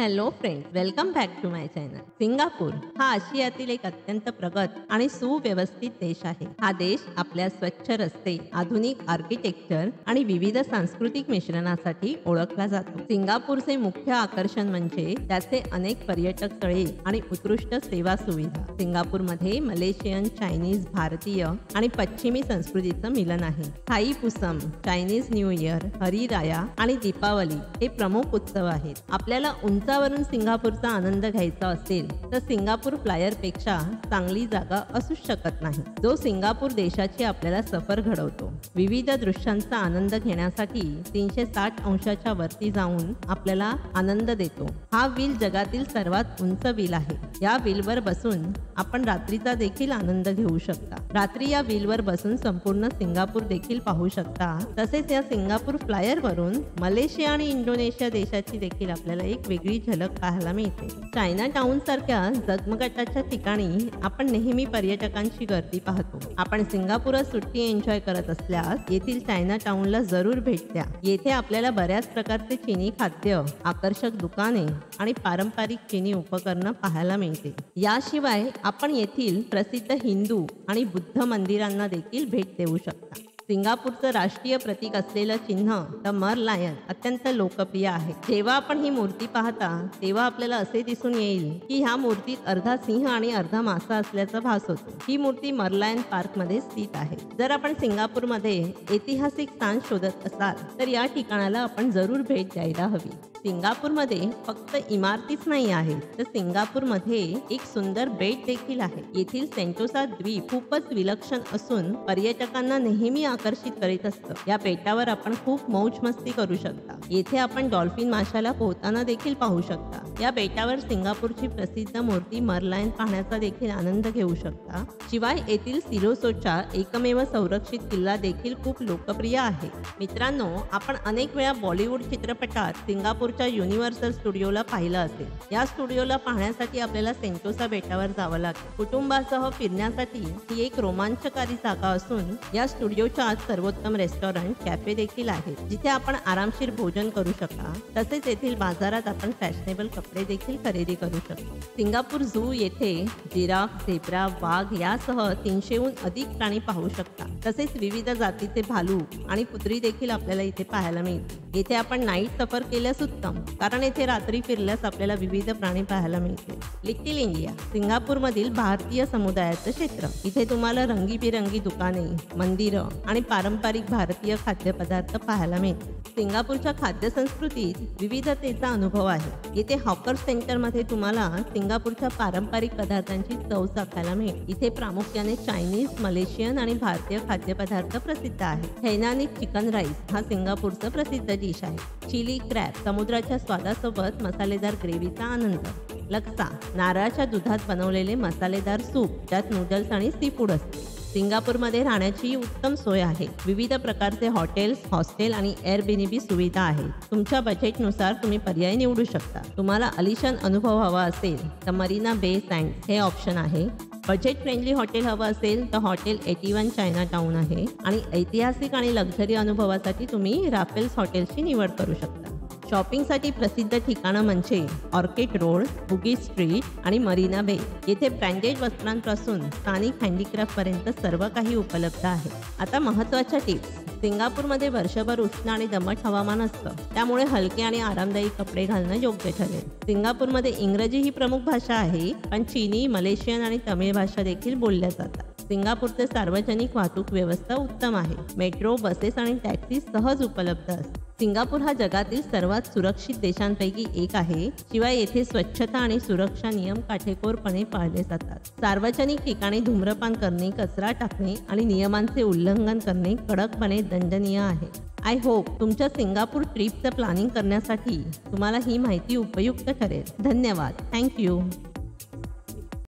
Hello friends, welcome back to my channel. Singapore हा आशियातील एक अत्यंत प्रगत आणि सुव्यवस्थित देश आहे. हा देश आपल्या स्वच्छ रस्ते, आधुनिक आर्किटेक्चर आणि विविध सांस्कृतिक मिश्रणासाठी ओळखला जातो. सिंगापूरचे मुख्य आकर्षण म्हणजे त्याचे अनेक पर्यटक स्थळे आणि उत्कृष्ट सेवा सुविधा. सिंगापूरमध्ये मलेशियन, चायनीज, भारतीय आणि पश्चिमी संस्कृतीचं मिलन आहे. थाई पुसम, चायनीज न्यू इयर, हरिराया आणि दीपावली हे प्रमुख उत्सव आहेत. आपल्याला उंचावरून सिंगापूरचा आनंद घ्यायचा असेल तर सिंगापूर फ्लायर पेक्षा चांगली जागा असू शकत नाही, जो सिंगापूर देशाची आपल्याला सफर घडवतो. विविध दृश्यांचा आनंद घेण्यासाठी 360 अंशाच्या वरती जाऊन आपल्याला आनंद देतो. हा व्हील जगातील सर्वात उंच व्हील आहे. या व्हीलवर बसून आपण रात्रीचा देखील आनंद घेऊ शकता. रात्री या व्हीलवर बसून संपूर्ण सिंगापूर देखील पाहू शकता. तसेच या सिंगापूर फ्लायर वरून मलेशिया आणि इंडोनेशिया देशाची देखील आपल्याला एक वेगळी झलक पाहायला मिळते. चायना टाउन सारख्या जगमगाटाच्या ठिकाणी आपण नेहमी पर्यटकांची गर्दी पाहतो. आपण सिंगापूरात सुट्टी एन्जॉय करत असल्यास येथील चायना टाउनला जरूर भेट द्या. येथे आपल्याला बऱ्याच प्रकारचे चीनी खाद्य, आकर्षक दुकाने आणि पारंपरिक चीनी उपकरणं पाहायला मिळते. याशिवाय आपण येथील प्रसिद्ध हिंदू आणि बुद्ध मंदिरांना देखील भेट देऊ शकता. सिंगापूरचं राष्ट्रीय प्रतीक असलेलं चिन्ह द मर लायन अत्यंत लोकप्रिय आहे. जेव्हा आपण ही मूर्ती पाहता तेव्हा आपल्याला असे दिसून येईल की ह्या मूर्तीत अर्धा सिंह आणि अर्धा मासा असल्याचा भास होतो. ही मूर्ती मरलायन पार्क मध्ये स्थित आहे. जर आपण सिंगापूरमध्ये ऐतिहासिक स्थान शोधत असाल तर या ठिकाणाला आपण जरूर भेट द्यायला हवी. सिंगापूरमध्ये फक्त इमारतीच नाही आहेत, तर सिंगापूरमध्ये एक सुंदर बेट देखील आहे. येथील सेंटोसा द्वीप खूपच विलक्षण असून पर्यटकांना नेहमी आकर्षित करीत असतं. या बेटावर आपण खूप मौज मस्ती करू शकता. येथे आपण डॉल्फिन माशाला पोहताना देखील पाहू शकता. या बेटावर सिंगापूरची प्रसिद्ध मूर्ती मरलायन पाहण्याचा देखील आनंद घेऊ शकता. शिवाय येथील सिरोसोचा एकमेव संरक्षित किल्ला देखील खूप लोकप्रिय आहे. मित्रांनो, आपण अनेक वेळा बॉलिवूड चित्रपटात सिंगापूरच्या युनिव्हर्सल स्टुडिओला पाहिलं असेल. या स्टुडिओला पाहण्यासाठी आपल्याला सेंटोसा बेटावर जावं लागतं. कुटुंबासह फिरण्यासाठी ही एक रोमांचकारी जागा असून या स्टुडिओच्या आत सर्वोत्तम रेस्टॉरंट, कॅफे देखील आहेत, जिथे आपण आरामशीर भोजन करू शकता. तसेच येथील बाजारात आपण फॅशनेबल कपडे देखील खरेदी करू शकतो. सिंगापूर झू येथे जिराफ, झेब्रा, वाघ यासह 300हून अधिक प्राणी पाहू शकता. तसेच विविध जातीचे भालू आणि कुत्री देखील आपल्याला इथे पाहायला मिळतील. येथे आपण नाईट सफर केल्यास उत्तम, कारण येथे रात्री फिरल्यास आपल्याला विविध प्राणी पाहायला मिळतील. लिटिल इंडिया सिंगापूरमधील भारतीय समुदायाचं क्षेत्र. इथे तुम्हाला रंगीबिरंगी दुकाने, मंदिरं आणि पारंपरिक भारतीय खाद्यपदार्थ पाहायला मिळतील. सिंगापूरच्या खाद्य संस्कृतीत विविधतेचा अनुभव आहे. येथे हॉकर सेंटरमध्ये तुम्हाला सिंगापूरच्या पारंपरिक पदार्थांची चव चाखायला मिळेल. इथे प्रामुख्याने चायनीज, मलेशियन आणि भारतीय खाद्यपदार्थ प्रसिद्ध आहेत. हैनानिक चिकन राईस हा सिंगापूरचा प्रसिद्ध डिश आहे. चिली क्रॅब समुद्राच्या स्वादासोबत मसालेदार ग्रेव्हीचा आनंद. लक्सा नारळाच्या दुधात बनवलेले मसालेदार सूप, ज्यात नूडल्स आणि सी फूड असते. सिंगापूरमध्ये राहण्याची उत्तम सोय आहे. विविध प्रकारचे हॉटेल्स, हॉस्टेल आणि एअरबीएनबी सुविधा आहेत. तुमच्या बजेटनुसार तुम्ही पर्याय निवडू शकता. तुम्हाला आलिशान अनुभव हवा असेल तर मरीना बे सँड्स हे ऑप्शन आहे. बजेट फ्रेंडली हॉटेल हवं असेल तर हॉटेल 81 चायना टाउन आहे. आणि ऐतिहासिक आणि लक्झरी अनुभवासाठी तुम्ही राफेल्स हॉटेलची निवड करू शकता. शॉपिंगसाठी प्रसिद्ध ठिकाणं म्हणजे ऑर्किड रोड, बुगी स्ट्रीट आणि मरीना बे. येथे ब्रँडेड वस्त्रांपासून स्थानिक हँडीक्राफ्टपर्यंत सर्व काही उपलब्ध आहे. आता महत्त्वाच्या टिप्स. सिंगापूरमध्ये वर्षभर उष्ण आणि दमट हवामान असतं, त्यामुळे हलके आणि आरामदायी कपडे घालणं योग्य ठरेल. सिंगापूरमध्ये इंग्रजी ही प्रमुख भाषा आहे, पण चीनी, मलेशियन आणि तमिळ भाषा देखील बोलल्या जातात. सिंगापूरचे सार्वजनिक वाहतूक व्यवस्था उत्तम आहे. मेट्रो, बसेस आणि टॅक्सी सहज उपलब्ध असतात. सिंगापूर हा जगातील सर्वात सुरक्षित देशांपैकी एक आहे. शिवाय येथे स्वच्छता आणि सुरक्षा नियम काटेकोरपणे पाळले जातात. सार्वजनिक ठिकाणी धूम्रपान करणे, कचरा टाकणे आणि नियमांचे उल्लंघन करणे कडकपणे दंडनीय आहे. आय होप तुमच्या सिंगापूर ट्रिपचं प्लॅनिंग करण्यासाठी तुम्हाला ही माहिती उपयुक्त ठरेल. धन्यवाद. थँक्यू.